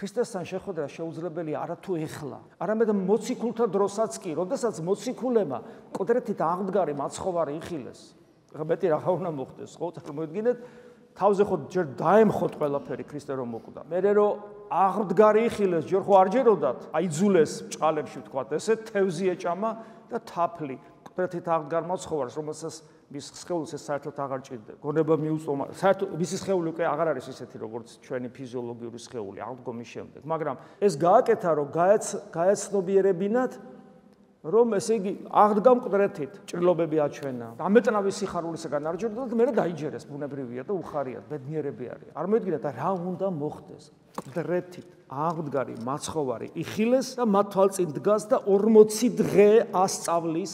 ქრისტესთან შეხვედრა შეუძლებელია არა თუ ეხლა, არამედ მოციქულთა დროსაც კი, როდესაც მოციქულებმა მკვდრეთით აღმდგარი მაცხოვარი იხილეს. ეხლა მეტი რა უნდა მოხდეს, ხო? წარმოიდგინეთ, თავზე ხო ჯერ დაემხოთ ყველაფერი ქრისტე რომ მოკვდა. მერე რომ აღმდგარი იხილეს, ჯერ ხო არ ჯეროდათ, აიძულეს ბჭყალებში ვთქვათ, ესე თევზი ეჭამა და თაფლი მკვდრეთით აღმდგარ მაცხოვარს, რომელსაც მის სხეულს ეს საერთოდ აღარ ჭირდება. გონება მიუწვომა. საერთოდ მისი სხეული უკვე აღარ არის ისეთი, როგორც ჩვენი ფიზიოლოგიური სხეული აღდგომის შემდეგ. მაგრამ ეს გააკეთა, რომ გაეცნობიერებინათ, რომ ესე იგი აღდგა მკვდრეთით, ჭრილობები აჩვენა. ამეტნავი სიხარულისგან არ ჯერდა და მერე დაიჯერეს, ბუნებრივია და უხარია, ბედნიერები არიან. არ მოიდგინეთ რა უნდა მოხდეს. მკვდრეთით აღდგარი მაცხოვარი იხილეს და მათ თვალწინ დგას და 40 დღე ასწავლის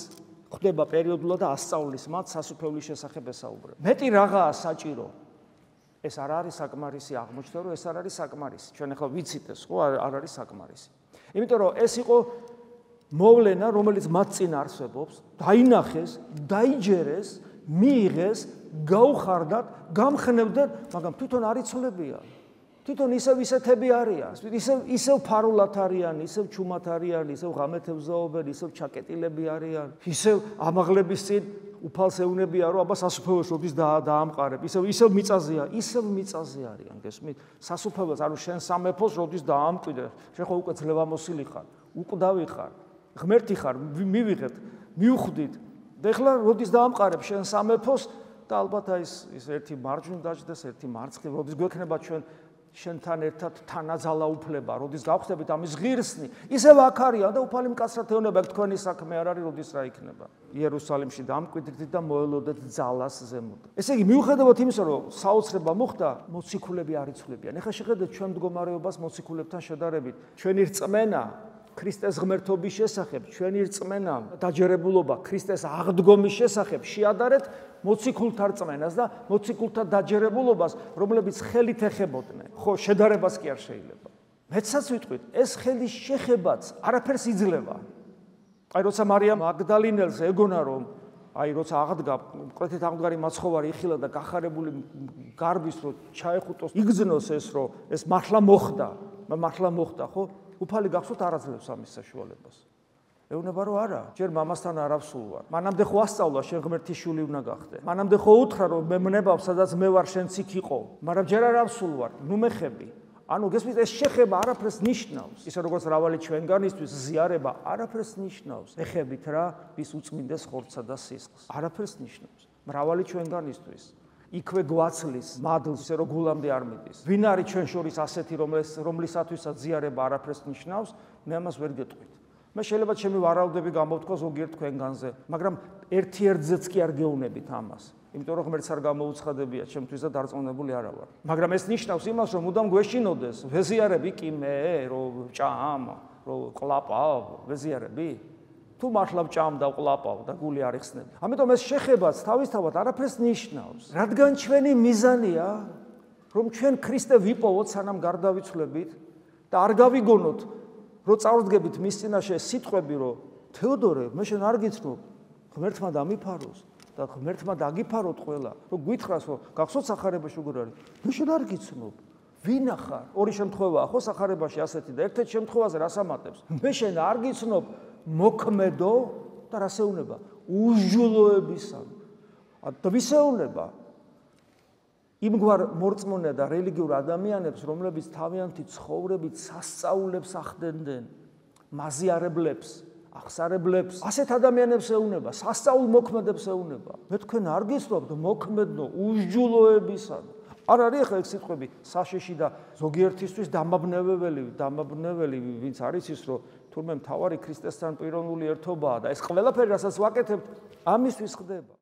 ხდება პერიოდულად და ასწავლის მათ სასუფეველის შესახებ ესაუბრება. მეტი რაღაცა საჭირო. ეს არ არის საკმარისი აღმოჩნდა, რომ ეს არ არის საკმარისი. ჩვენ ახლა ვიცით ეს, ხო, არ არის საკმარისი. იმიტომ რომ ეს იყო მოვლენა, რომელიც მათ წინ არსებობს, დაინახეს, დაიჯერეს, მიიღეს, გაუხარდათ, გამხნევდნენ, მაგრამ თვითონ არ იცვლებიან. თვითონ ისევ ისეთები არიან, ისევ ფარულად არიან, ისევ ჩუმად არიან, ისევ ღამეთევზაობენ, ისევ ჩაკეტილები არიან, ისევ ამაღლების წინ უფალს ეუნებიან, რომ აბა სასუფეველს როდის დაამყარებ, ისევ მიწაზე არიან, გესმით? სასუფეველს, ანუ შენ სამეფოს როდის დაამკვიდრებ, შენ ხო უკვე ძლევამოსილი ხარ, უკვდავი ხარ, ღმერთი ხარ, მივიღეთ, მივხვდით. და ეხლა როდის დაამყარებ შენ სამეფოს და ალბათ აი ეს ერთი მარჯვნივ დაждდეს, ერთი მარცხნივ, როდის გვექნება შენთან ერთად თანაძალა უფლება, როდის გავხდებით ამის ღირსნი, ისევ აქ არიან და უფალი მკაცრად ეუბნება, თქვენი საქმე არ არის, როდის რა იქნება. იერუსალიმში დამკვიდრდით და მოელოდეთ ძალას ზემოდან. ესე იგი, მიუხედავად იმისა, რომ საოცრება მოხდა, მოციქულები არ იცვლებიან. ეხლა შეხედეთ ჩვენ მდგომარეობას მოციქულებთან შედარებით. ჩვენი რწმენა ქრისტეს ღმერთობის შესახებ, ჩვენი რწმენა დაჯერებულობა ქრისტეს აღდგომის შესახებ შეადარეთ მოციქულთა რწმენას და მოციქულთა დაჯერებულობას, რომლებიც ხელით ეხებოდნენ. ხო, შედარებას კი არ შეიძლება. მეცაც ვიტყვით, ეს ხელის შეხებაც არაფერს იძლევა. აი, როცა მარიამ მაგდალინელს ეგონა, რომ აი, როცა აღდგა, მკვდრეთით აღმდგარი მაცხოვარი იხილა და გახარებული გარბის, რომ ჩაეხუტოს, იგზნოს ეს, რომ ეს მართლა მოხდა, ხო? უფალი გახსოვთ არ აძლევს ამის საშუალებას. ეუბნება რომ არა, ჯერ მამასთან არ ავსულ ვარ. მანამდე ხო ასწავლა შენ ღმერთის შვილი უნდა გახდე. მანამდე ხო უთხრა რომ მე მნებავ სადაც მე ვარ შენც იქ იყო, მაგრამ ჯერ არ ავსულ ვარ. ნუ მეხები. ანუ გესმით ეს შეხება არაფერს ნიშნავს. ისე როგორც რავალი ჩვენგანისთვის ზიარება არაფერს ნიშნავს. ეხებით რა ვის უწმინდეს ხორცსა და სისხლს. არაფერს ნიშნავს. მრავალი ჩვენგანისთვის იქვე გვაცლის მადლს, ისე რომ გულამდე არ მიდის. ვინ არის ჩვენ შორის ასეთი, რომლისათვისაც ზიარება არაფერს ნიშნავს, მე ამას ვერ გეტყვით. მე შეიძლება ჩემი ვარაუდები გამოვთქვა ზოგიერთ თქვენგანზე, მაგრამ ერთ-ერთზეც კი არ გეუბნებით ამას. იმიტომ რომ ღმერთს არ გამოუცხადებია ჩემთვის და დარწმუნებული არა ვარ. მაგრამ ეს ნიშნავს იმას, რომ მუდამ გვეშინოდეს, ვეზიარები კი მე, რომ ჭამ, რომ ყლაპავ, ვეზიარები? თუ მართლა ჭამ და ყლაპავ და გული არ იხსნება. ამიტომ ეს შეხებაც თავისთავად არაფერს ნიშნავს. რადგან ჩვენი მიზანია, რომ ჩვენ ქრისტე ვიპოვოთ, სანამ გარდავიცვლებით და არ გავიგონოთ, რომ წავდგებით მის წინაშე სიტყვები, რომ თეოდორე, მე შენ არ გიცნობ, ღმერთმა დამიფაროს და ღმერთმა დაგიფაროთ ყველა, რომ გითხრას, რომ გახსოვთ სახარებაში როგორ არის. მე შენ არ გიცნობ. ვინ ახარ? ორი შემთხვევაა ხო სახარებაში ასეთი და ერთ-ერთ შემთხვევაზე რას ამატებს? მე შენ არ გიცნობ მოქმედო და რას ეუბნება? უსჯულოებისა. და ვის ეუბნება? იმგვარ მორწმუნე და რელიგიურ ადამიანებს, რომლებიც თავიანთი ცხოვრებით სასწაულებს ახდენდნენ, მაზიარებლებს, ახსარებლებს, ასეთ ადამიანებს ეუბნება, სასწაულ მოქმედებს ეუბნება. მე თქვენ არ გიცნობთ მოქმედო უსჯულოებისა. არ არის ახლა ეს სიტყვები საშიში და ზოგიერთისთვის დამაბნეველი, ვინც არის ის, რომ თურმე მთავარი ქრისტესთან პიროვნული ერთობაა და ეს ყველაფერი, რასაც ვაკეთებთ, ამისთვის ხდება.